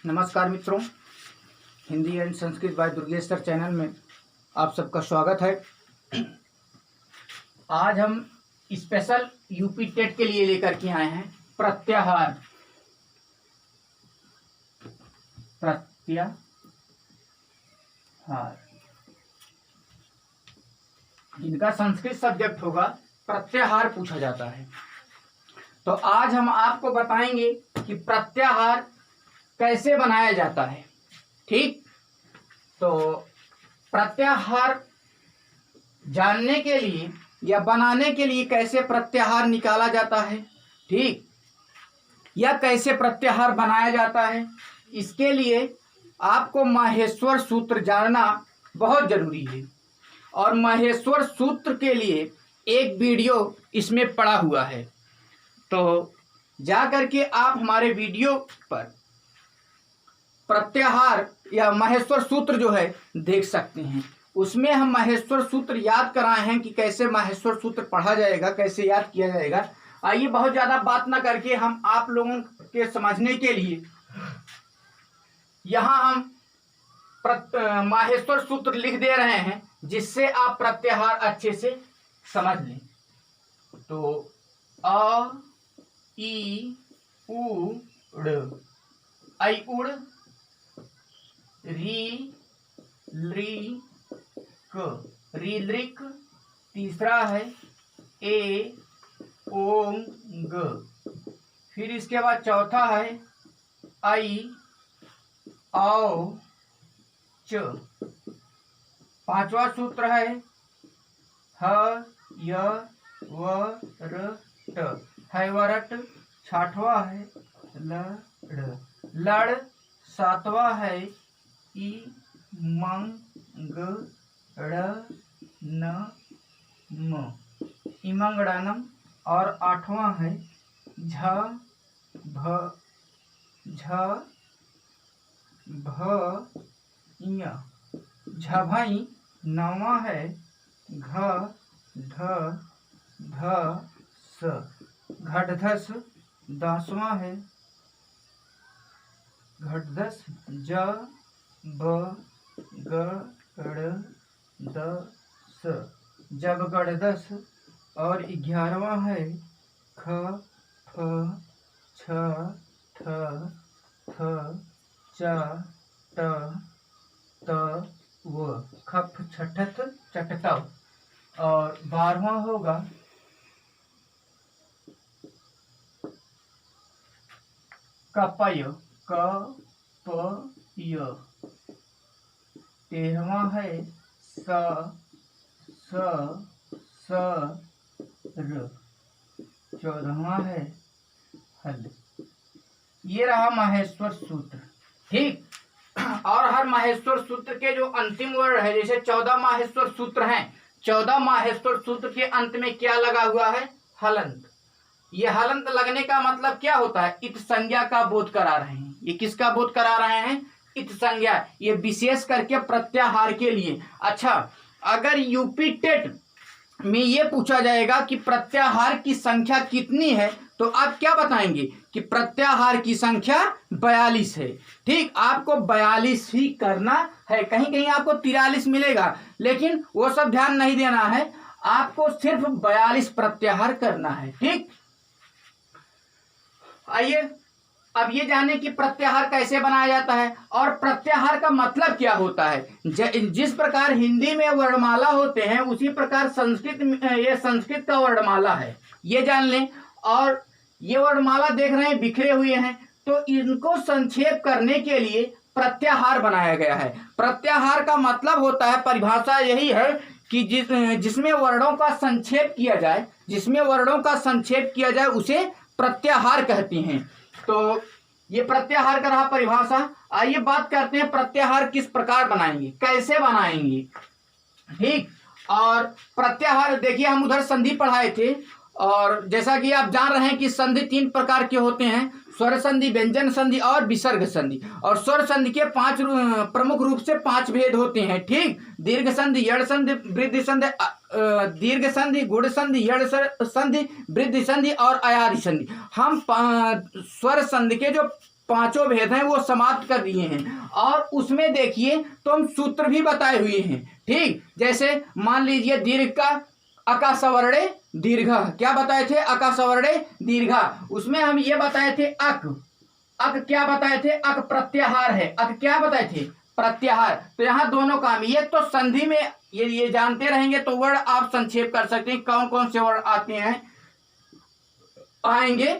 नमस्कार मित्रों, Hindi and Sanskrit by Durgesh sir channel में आप सबका स्वागत है। आज हम स्पेशल यूपी टेट के लिए लेकर के आए हैं प्रत्याहार। इनका संस्कृत सब्जेक्ट होगा, प्रत्याहार पूछा जाता है। तो आज हम आपको बताएंगे कि प्रत्याहार कैसे बनाया जाता है। ठीक, तो प्रत्याहार जानने के लिए या बनाने के लिए कैसे प्रत्याहार निकाला जाता है, ठीक, या कैसे प्रत्याहार बनाया जाता है, इसके लिए आपको माहेश्वर सूत्र जानना बहुत जरूरी है। और माहेश्वर सूत्र के लिए एक वीडियो इसमें पड़ा हुआ है, तो जा करके आप हमारे वीडियो पर प्रत्याहार या माहेश्वर सूत्र जो है देख सकते हैं। उसमें हम माहेश्वर सूत्र याद कराए हैं कि कैसे माहेश्वर सूत्र पढ़ा जाएगा, कैसे याद किया जाएगा। आइए बहुत ज़्यादा बात ना करके हम आप लोगों के समझने के लिए यहाँ हम माहेश्वर सूत्र लिख दे रहे हैं, जिससे आप प्रत्याहार अच्छे से समझ लें। तो अ ई उ ऐ उड़ री लृ क ऋ। तीसरा है ए ओम ग। फिर इसके बाद चौथा है आई औ च। पांचवा सूत्र है ह य व र ट, हैवरट। छठवा है लड़ लड़। सातवां है ई मंग ड़ न म, इमंगड़नम। और आठवां है झ भ य, झभई। नौवां है घ ढ ध स, घटधस। 10वां है घटधस ज ब ग ड़ द स, जबगड़दस। और 11वां है ख फ छ ठ थ च ट त व, खफ छठत चटतव। और 12वां होगा कपय, क प य। 13वां है स स र। 14वां है हल। ये रहा माहेश्वर सूत्र, ठीक। और हर माहेश्वर सूत्र के जो अंतिम वर्ण है, जैसे 14 माहेश्वर सूत्र हैं, 14 माहेश्वर सूत्र के अंत में क्या लगा हुआ है? हलंत। ये हलंत लगने का मतलब क्या होता है? इत संज्ञा का बोध करा रहे हैं। ये किसका बोध करा रहे हैं? इत संज्ञा। ये विशेष करके प्रत्याहार के लिए। अच्छा, अगर यूपी टेट में ये पूछा जाएगा कि प्रत्याहार की संख्या कितनी है, तो आप क्या बताएंगे कि प्रत्याहार की संख्या 42 है। ठीक, आपको 42 ही करना है। कहीं कहीं आपको 43 मिलेगा, लेकिन वो सब ध्यान नहीं देना है, आपको सिर्फ 42 प्रत्याहार करना है। ठीक, आइए अब ये जाने कि प्रत्याहार कैसे बनाया जाता है और प्रत्याहार का मतलब क्या होता है। जिस प्रकार हिंदी में वर्णमाला होते हैं, उसी प्रकार संस्कृत में ये संस्कृत का वर्णमाला है, ये जान लें। और ये वर्णमाला देख रहे हैं बिखरे हुए हैं, तो इनको संक्षेप करने के लिए प्रत्याहार बनाया गया है। प्रत्याहार का मतलब होता है, परिभाषा यही है कि जिसमें वर्णों का संक्षेप किया जाए, जिसमें वर्णों का संक्षेप किया जाए उसे प्रत्याहार कहते हैं। तो ये प्रत्याहार का रहा परिभाषा। आइए बात करते हैं प्रत्याहार किस प्रकार बनाएंगे, कैसे बनाएंगे। ठीक, और प्रत्याहार देखिए, हम उधर संधि पढ़ाए थे, और जैसा कि आप जान रहे हैं कि संधि 3 प्रकार के होते हैं, स्वर संधि, व्यंजन संधि और विसर्ग संधि। और स्वर संधि के 5 प्रमुख रूप से 5 भेद होते हैं। ठीक, दीर्घ संधि, यड़ संधि, वृद्धि संधि, दीर्घ संधि, गुण संधि, यड़ संधि, वृद्धि संधि और अयादि संधि। हम स्वर संधि के जो पांचों भेद हैं वो समाप्त कर दिए हैं। और उसमें देखिए तो हम सूत्र भी बताए हुए हैं। ठीक, जैसे मान लीजिए दीर्घ का अका सवर्णे दीर्घ, क्या बताए थे? अका सवर्णे दीर्घा। उसमें हम ये बताए थे अक क्या बताए थे? अक प्रत्याहार है। अक क्या बताए थे? प्रत्याहार। तो यहाँ दोनों काम, ये तो संधि में ये जानते रहेंगे तो वर्ड आप संक्षेप कर सकते हैं कौन कौन से वर्ड आते हैं, आएंगे।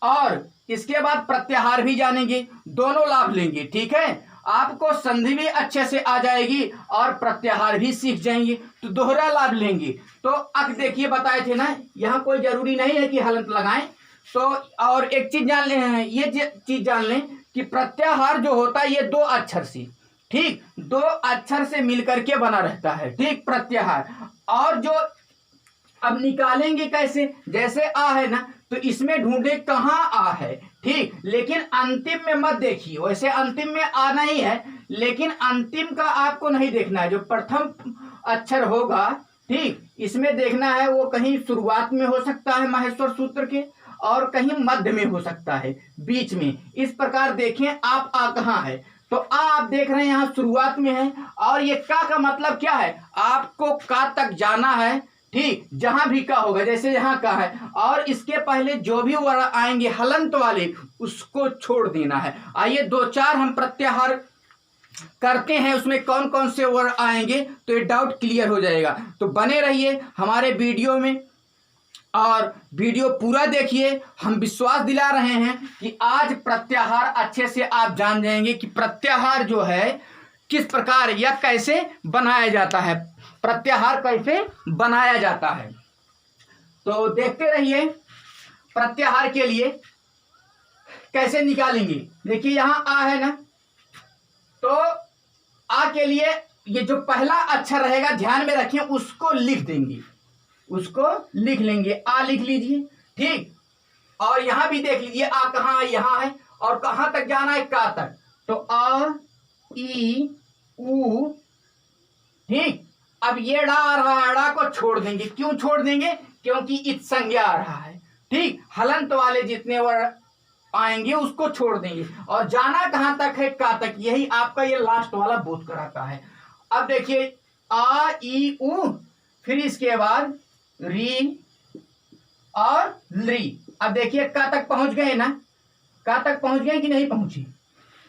और इसके बाद प्रत्याहार भी जानेंगे, दोनों लाभ लेंगे। ठीक है, आपको संधि भी अच्छे से आ जाएगी और प्रत्याहार भी सीख जाएंगे, तो दोहरा लाभ लेंगे। तो अक देखिए बताए थे ना, यहाँ कोई जरूरी नहीं है कि हलंत लगाएं। तो और एक चीज जान लें, ये चीज जान लें कि प्रत्याहार जो होता है ये दो अक्षर से, ठीक, दो अक्षर से मिलकर के बना रहता है। ठीक, प्रत्याहार। और जो अब निकालेंगे कैसे, जैसे आ है ना, तो इसमें ढूंढे कहाँ आ है। ठीक, लेकिन अंतिम में मत देखिए, वैसे अंतिम में आ नहीं है, लेकिन अंतिम का आपको नहीं देखना है। जो प्रथम अक्षर होगा, ठीक, इसमें देखना है वो कहीं शुरुआत में हो सकता है माहेश्वर सूत्र के, और कहीं मध्य में हो सकता है, बीच में। इस प्रकार देखें आप आ कहाँ है, तो आ आप देख रहे हैं यहाँ शुरुआत में है। और ये का मतलब क्या है, आपको का तक जाना है। ठीक, जहां भी का होगा, जैसे यहाँ का है, और इसके पहले जो भी वर्ण आएंगे हलंत वाले उसको छोड़ देना है। आइए दो चार हम प्रत्याहार करते हैं, उसमें कौन कौन से वर्ण आएंगे, तो ये डाउट क्लियर हो जाएगा। तो बने रहिए हमारे वीडियो में और वीडियो पूरा देखिए। हम विश्वास दिला रहे हैं कि आज प्रत्याहार अच्छे से आप जान जाएंगे कि प्रत्याहार जो है किस प्रकार या कैसे बनाया जाता है, प्रत्याहार कैसे बनाया जाता है। तो देखते रहिए प्रत्याहार के लिए कैसे निकालेंगे। देखिए यहां आ है ना, तो आ के लिए ये जो पहला अक्षर रहेगा ध्यान में रखिए, उसको लिख देंगे, उसको लिख लेंगे, आ लिख लीजिए। ठीक, और यहां भी देख लीजिए आ कहां है, यहां है, और कहां तक जाना है, का तक। तो आ ई उ, ठीक। अब ये डा आ रहा है, डा को छोड़ देंगे। क्यों छोड़ देंगे? क्योंकि इत संज्ञा आ रहा है। ठीक, हलंत वाले जितने वर्ण आएंगे उसको छोड़ देंगे, और जाना कहां तक है, का तक। यही आपका ये लास्ट वाला बोध कराता है। अब देखिए आ ई उ, फिर इसके बाद री और ली। अब देखिए का तक पहुंच गए ना, का तक पहुंच गए कि नहीं पहुंची?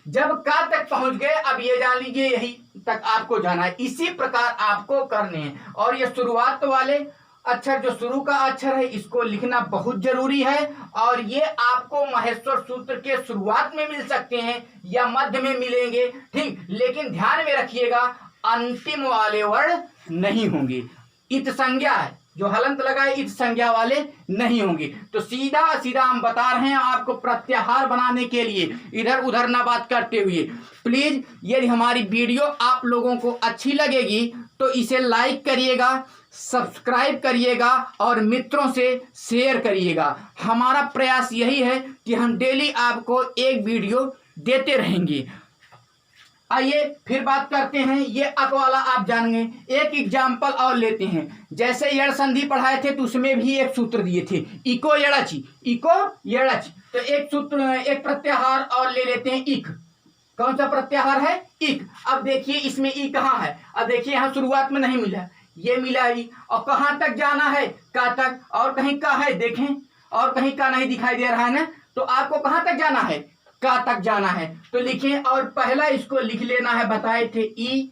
जब का तक पहुंच गए, अब ये जान लीजिए यही तक आपको जाना है। इसी प्रकार आपको करने हैं। और ये शुरुआत वाले अक्षर, जो शुरू का अक्षर है, इसको लिखना बहुत जरूरी है। और ये आपको माहेश्वर सूत्र के शुरुआत में मिल सकते हैं या मध्य में मिलेंगे। ठीक, लेकिन ध्यान में रखिएगा अंतिम वाले वर्ण नहीं होंगे। इत संज्ञा है, जो हलंत लगाए इत संज्ञा वाले नहीं होंगे। तो सीधा सीधा हम बता रहे हैं आपको प्रत्याहार बनाने के लिए, इधर उधर ना बात करते हुए। प्लीज यदि हमारी वीडियो आप लोगों को अच्छी लगेगी तो इसे लाइक करिएगा, सब्सक्राइब करिएगा और मित्रों से शेयर करिएगा। हमारा प्रयास यही है कि हम डेली आपको एक वीडियो देते रहेंगे। आइए फिर बात करते हैं, ये अक वाला आप जानेंगे। एक एग्जाम्पल और लेते हैं, जैसे यड़ संधि पढ़ाए थे तो उसमें भी एक सूत्र दिए थे, इको यड़च, इको यड़च। तो एक सूत्र, एक प्रत्याहार और ले लेते हैं, इक। कौन सा प्रत्याहार है? इक। अब देखिए इसमें ई कहाँ है, अब देखिए यहाँ शुरुआत में नहीं मिला, ये मिला ई, और कहाँ तक जाना है, का तक। और कहीं का है देखें, और कहीं का नहीं दिखाई दे रहा है ना, तो आपको कहाँ तक जाना है, का तक जाना है। तो लिखें, और पहला इसको लिख लेना है, बताए थे ई,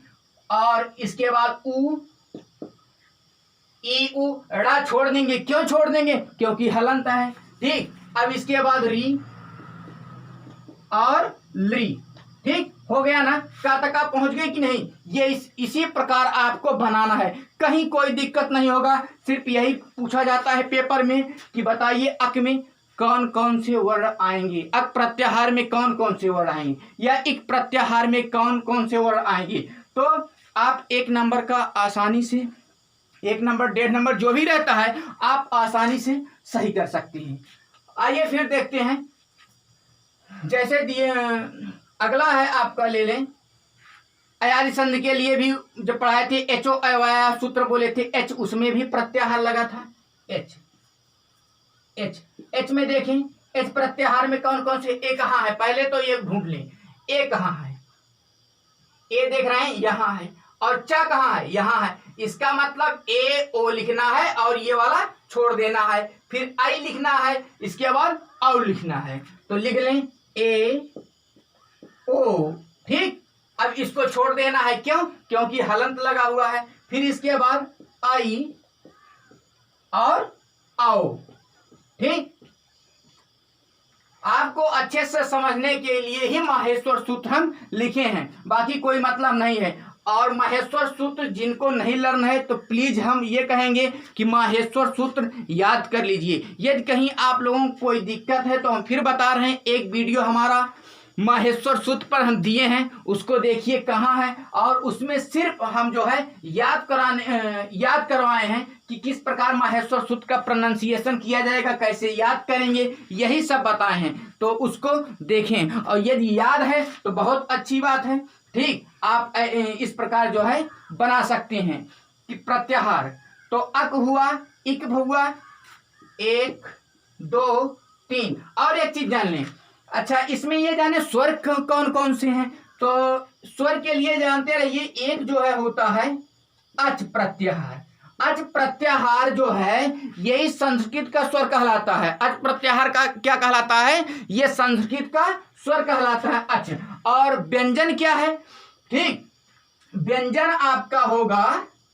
और इसके बाद उ, ई उ, ड़ा छोड़ देंगे। क्यों छोड़ देंगे? क्योंकि हलंत है। ठीक, अब इसके बाद री और ली। ठीक हो गया ना, का तक आप पहुंच गए कि नहीं? ये इसी प्रकार आपको बनाना है, कहीं कोई दिक्कत नहीं होगा। सिर्फ यही पूछा जाता है पेपर में कि बताइए अक में कौन कौन से वर्ण आएंगे, अक प्रत्याहार में कौन कौन से वर्ण आएंगे, या इक प्रत्याहार में कौन कौन से वर्ण आएंगे। तो आप एक नंबर का आसानी से, एक नंबर डेढ़ नंबर जो भी रहता है, आप आसानी से सही कर सकते हैं। आइए फिर देखते हैं, जैसे दिए अगला है आपका, ले लें अयादि संधि के लिए भी जब पढ़ाए थे, एचओ अवाया सूत्र बोले थे, एच, उसमें भी प्रत्याहार लगा था। एच, एच, एच में देखें इस प्रत्याहार में कौन कौन से ए कहाँ है, पहले तो ये ढूंढ लें। ए कहाँ है, ए देख रहे हैं यहाँ है, और च कहाँ है, यहाँ है। इसका मतलब ए ओ लिखना है और ये वाला छोड़ देना है, फिर आई लिखना है, इसके बाद औ लिखना है। तो लिख लें ए ओ, ठीक। अब इसको छोड़ देना है, क्यों? क्योंकि हलंत लगा हुआ है। फिर इसके बाद आई और आओ, ठीक। आपको अच्छे से समझने के लिए ही माहेश्वर सूत्र हम लिखे हैं, बाकी कोई मतलब नहीं है। और माहेश्वर सूत्र जिनको नहीं लर्न है तो प्लीज हम ये कहेंगे कि माहेश्वर सूत्र याद कर लीजिए। यदि कहीं आप लोगों को कोई दिक्कत है तो हम फिर बता रहे हैं, एक वीडियो हमारा माहेश्वर सूत्र पर हम दिए हैं, उसको देखिए कहाँ है। और उसमें सिर्फ हम जो है याद करवाए हैं कि किस प्रकार माहेश्वर सूत्र का प्रोनाउंसिएशन किया जाएगा, कैसे याद करेंगे, यही सब बताए हैं। तो उसको देखें, और यदि याद है तो बहुत अच्छी बात है, ठीक। आप इस प्रकार जो है बना सकते हैं कि प्रत्याहार। तो अक हुआ, इक हुआ, 1 2 3। और एक चीज जान लें, अच्छा इसमें ये जाने स्वर कौन कौन से हैं। तो स्वर के लिए जानते रहिए, एक जो है होता है अच प्रत्याहार। अच प्रत्याहार जो है यही संस्कृत का स्वर कहलाता है। अच प्रत्याहार का क्या कहलाता है, ये संस्कृत का स्वर कहलाता है अच। और व्यंजन क्या है, ठीक, व्यंजन आपका होगा,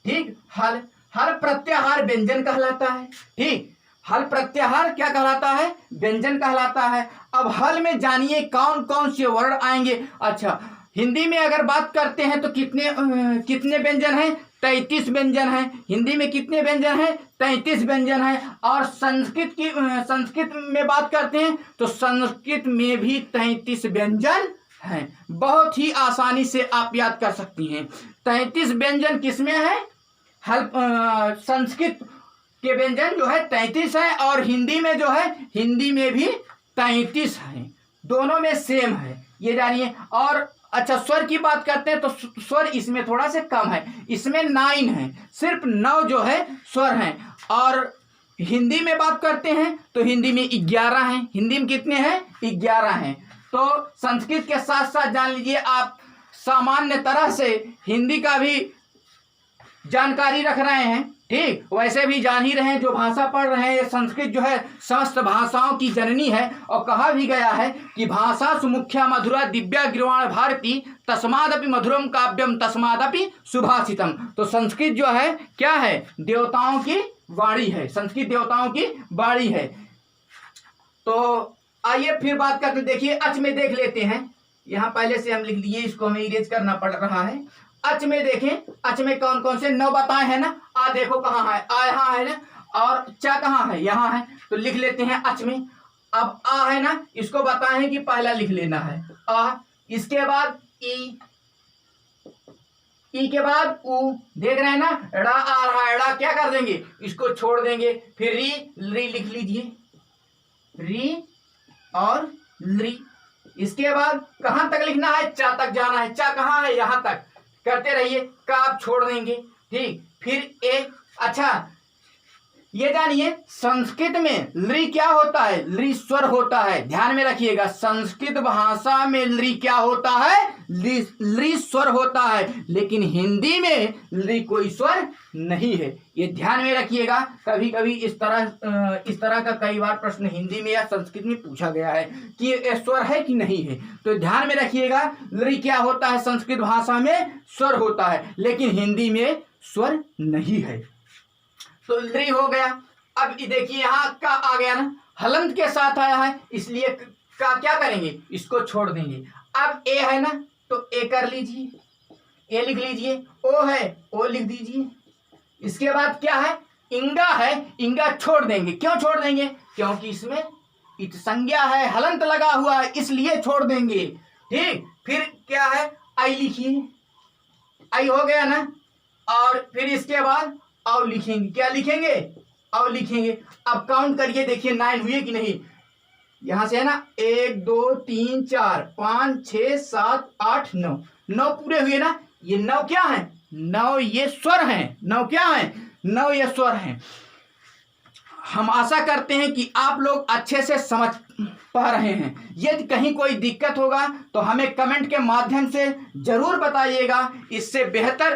ठीक, हल। हल प्रत्याहार व्यंजन कहलाता है, ठीक। हल प्रत्याहार क्या कहलाता है, व्यंजन कहलाता है। अब हल में जानिए कौन कौन से वर्ड आएंगे। अच्छा, हिंदी में अगर बात करते हैं तो कितने व्यंजन हैं, 33 व्यंजन हैं। हिंदी में कितने व्यंजन हैं, 33 व्यंजन हैं। और संस्कृत में बात करते हैं तो संस्कृत में भी 33 व्यंजन हैं। बहुत ही आसानी से आप याद कर सकती हैं। 33 व्यंजन किसमें है, हल संस्कृत के व्यंजन जो है 33 है, और हिंदी में जो है, हिंदी में भी 33 है, दोनों में सेम है, ये जानिए। और अच्छा, स्वर की बात करते हैं तो स्वर इसमें थोड़ा से कम है, इसमें 9 है, सिर्फ 9 जो है स्वर हैं। और हिंदी में बात करते हैं तो हिंदी में 11 हैं। हिंदी में कितने हैं, 11 हैं। तो संस्कृत के साथ साथ जान लीजिए आप सामान्य तरह से हिंदी का भी जानकारी रख रहे हैं, ठीक। वैसे भी जान ही रहे हैं, जो भाषा पढ़ रहे हैं, संस्कृत जो है समस्त भाषाओं की जननी है। और कहा भी गया है कि भाषा सुमुख्या मधुरा दिव्या गिरवाण भारती तस्मादपि मधुरम काव्यम तस्मादपि सुभाषितम। तो संस्कृत जो है क्या है, देवताओं की वाणी है, संस्कृत देवताओं की वाणी है। तो आइए फिर बात करते, देखिए अच में देख लेते हैं। यहाँ पहले से हम लिख लिए, इसको हमें इरेज करना पड़ रहा है। अच में देखें, अच में कौन कौन से 9 बताए हैं ना। आ देखो कहाँ है, आ यहाँ है ना, और च कहाँ है, यहाँ है। तो लिख लेते हैं अच में। अब आ है ना, इसको बताए हैं कि पहला लिख लेना है आ, इसके बाद ई के बाद उ, देख रहे हैं ना, ड़ा आ रहा है, ड़ा क्या कर देंगे, इसको छोड़ देंगे। फिर री लिख लीजिए, री और ली। इसके बाद कहां तक लिखना है, चा तक जाना है। चा कहां है, यहां तक करते रहिए, का आप छोड़ देंगे, ठीक। फिर ए। अच्छा ये जानिए, संस्कृत में लृ क्या होता है, लृ स्वर होता है, ध्यान में रखिएगा। संस्कृत भाषा में लृ क्या होता है, लृ स्वर होता है। लेकिन हिंदी में लृ कोई स्वर नहीं है, ये ध्यान में रखिएगा। कभी कभी इस तरह का कई बार प्रश्न हिंदी में या संस्कृत में पूछा गया है कि ये स्वर है कि नहीं है। तो ध्यान में रखिएगा, लृ क्या होता है, संस्कृत भाषा में स्वर होता है, लेकिन हिंदी में स्वर नहीं है। तो लृ हो गया। अब देखिए यहाँ का आ गया ना, हलंत के साथ आया है, इसलिए का क्या करेंगे, इसको छोड़ देंगे। अब ए है ना, तो ए कर लीजिए, ए लिख लीजिए। ओ है, ओ लिख दीजिए। इसके बाद क्या है, इंगा है, इंगा छोड़ देंगे। क्यों छोड़ देंगे, क्योंकि इसमें इत संज्ञा है, हलंत लगा हुआ है, इसलिए छोड़ देंगे, ठीक। फिर क्या है, आई लिखिए, आई हो गया ना। और फिर इसके बाद औ लिखेंगे, क्या लिखेंगे, औ लिखेंगे। अब काउंट करिए, देखिए 9 हुए कि नहीं। यहां से है ना, 1 2 3 4 5 6 7 8 9, 9 पूरे हुए ना। ये 9 क्या है, 9 ये स्वर हैं, 9 क्या है, 9 ये स्वर हैं। हम आशा करते हैं कि आप लोग अच्छे से समझ पा रहे हैं। यदि कहीं कोई दिक्कत होगा तो हमें कमेंट के माध्यम से ज़रूर बताइएगा, इससे बेहतर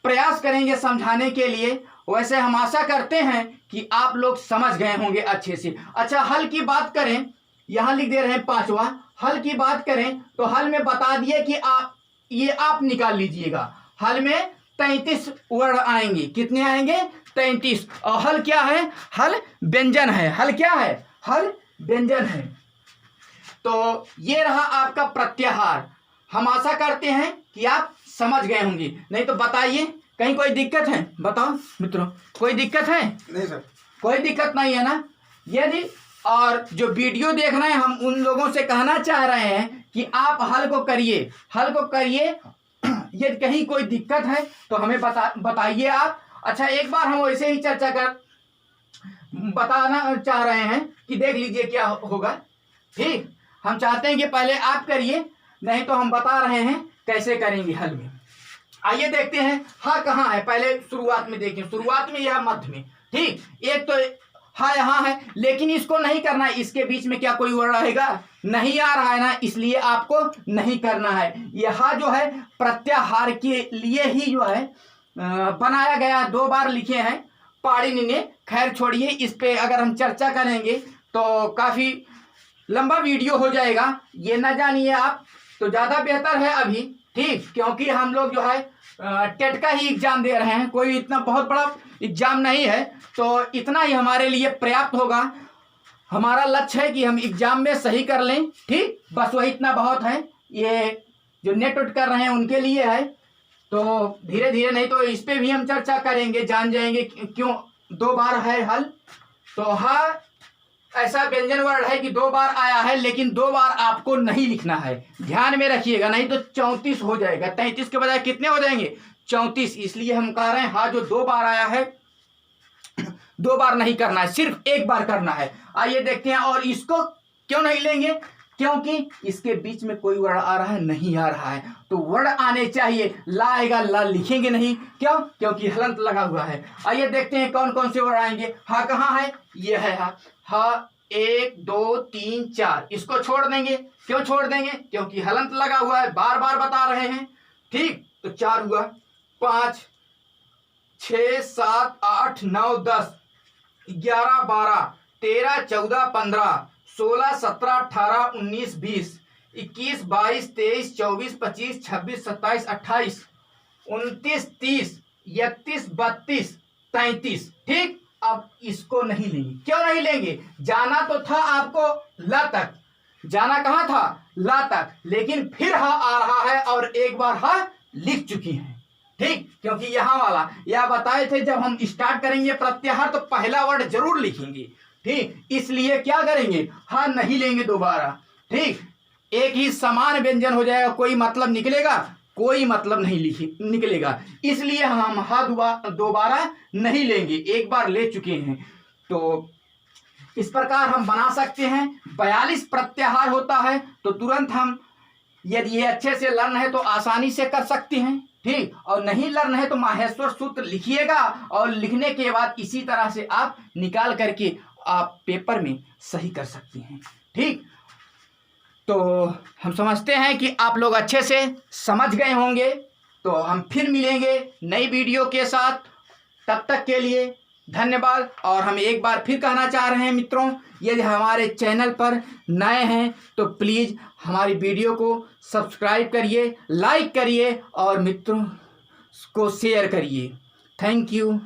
प्रयास करेंगे समझाने के लिए। वैसे हम आशा करते हैं कि आप लोग समझ गए होंगे अच्छे से। अच्छा, हल की बात करें, यहाँ लिख दे रहे हैं 5वां। हल की बात करें तो हल में बता दिए कि आप निकाल लीजिएगा। हल में 33 वर्ड आएंगे। कितने आएंगे? 33। और हल क्या है? हल व्यंजन है। हल क्या है? हल व्यंजन है। तो ये रहा आपका प्रत्याहार। हम आशा करते हैं कि आप समझ गए होंगे। नहीं तो बताइए, कहीं कोई दिक्कत है? बताओ मित्रों, कोई दिक्कत है? नहीं सर, कोई दिक्कत नहीं है ना? यदि और जो वीडियो देख रहे हैं, हम उन लोगों से कहना चाह रहे हैं कि आप हल को करिए, हल को करिए। यदि कहीं कोई दिक्कत है तो हमें बताइए आप। अच्छा, एक बार हम वैसे ही चर्चा कर बताना चाह रहे हैं कि देख लीजिए क्या होगा। ठीक, हम चाहते हैं कि पहले आप करिए, नहीं तो हम बता रहे हैं कैसे करेंगे हल में। आइए देखते हैं हाँ कहाँ है। पहले शुरुआत में देखें, शुरुआत में या मध्य में। ठीक, एक तो हाँ यहाँ है, लेकिन इसको नहीं करना है। इसके बीच में क्या कोई वर्ड रहेगा? नहीं आ रहा है ना, इसलिए आपको नहीं करना है। यह जो है प्रत्याहार के लिए ही जो है बनाया गया। 2 बार लिखे हैं पाणिनि ने। खैर छोड़िए, इस पे अगर हम चर्चा करेंगे तो काफ़ी लंबा वीडियो हो जाएगा। ये ना जानिए आप, तो ज़्यादा बेहतर है अभी। ठीक, क्योंकि हम लोग जो है टेट का ही एग्ज़ाम दे रहे हैं, कोई इतना बहुत बड़ा एग्ज़ाम नहीं है, तो इतना ही हमारे लिए पर्याप्त होगा। हमारा लक्ष्य है कि हम एग्ज़ाम में सही कर लें। ठीक, बस वही इतना बहुत है। ये जो नेट उट कर रहे हैं उनके लिए है, तो धीरे धीरे, नहीं तो इस पे भी हम चर्चा करेंगे, जान जाएंगे क्यों 2 बार है हल। तो हाँ, ऐसा व्यंजन वर्ड है कि 2 बार आया है, लेकिन 2 बार आपको नहीं लिखना है, ध्यान में रखिएगा, नहीं तो 34 हो जाएगा। 33 के बजाय कितने हो जाएंगे? 34। इसलिए हम कह रहे हैं हाँ, जो 2 बार आया है 2 बार नहीं करना है, सिर्फ 1 बार करना है। आइए देखते हैं। और इसको क्यों नहीं लेंगे? क्योंकि इसके बीच में कोई वर्ड आ रहा है? नहीं आ रहा है। तो वर्ड आने चाहिए, ला आएगा, ला लिखेंगे नहीं। क्यों? क्योंकि हलंत लगा हुआ है। आइए देखते हैं कौन कौन से वर्ड आएंगे। हाँ कहाँ है? ये है हाँ। हाँ 1 2 3 4, इसको छोड़ देंगे। क्यों छोड़ देंगे? क्योंकि हलंत लगा हुआ है, बार बार बता रहे हैं। ठीक, तो 4 हुआ। 5 6 7 8 9 10 11 12 13 14 15 16 17 18 19 20 21 22 23 24 25 26 27 28 29 30 31 32 33। ठीक, अब इसको नहीं लेंगे। क्यों नहीं लेंगे? जाना तो था आपको ला तक, जाना कहाँ था? ला तक, लेकिन फिर हा आ रहा है और 1 बार हा लिख चुकी हैं। ठीक, क्योंकि यहाँ वाला यह बताए थे जब हम स्टार्ट करेंगे प्रत्याहार तो पहला वर्ड जरूर लिखेंगे। ठीक, इसलिए क्या करेंगे? हाँ नहीं लेंगे दोबारा। ठीक, एक ही समान व्यंजन हो जाएगा, कोई मतलब निकलेगा? कोई मतलब नहीं निकलेगा। इसलिए हम हाँ दोबारा नहीं लेंगे, 1 बार ले चुके हैं। तो इस प्रकार हम बना सकते हैं। 42 प्रत्याहार होता है, तो तुरंत हम, यदि ये अच्छे से लर्न है तो आसानी से कर सकते हैं। ठीक, और नहीं लर्न है तो माहेश्वर सूत्र लिखिएगा, और लिखने के बाद इसी तरह से आप निकाल करके आप पेपर में सही कर सकते हैं। ठीक, तो हम समझते हैं कि आप लोग अच्छे से समझ गए होंगे। तो हम फिर मिलेंगे नई वीडियो के साथ, तब तक के लिए धन्यवाद। और हम एक बार फिर कहना चाह रहे हैं मित्रों, यदि हमारे चैनल पर नए हैं तो प्लीज़ हमारी वीडियो को सब्सक्राइब करिए, लाइक करिए और मित्रों को शेयर करिए। Thank you.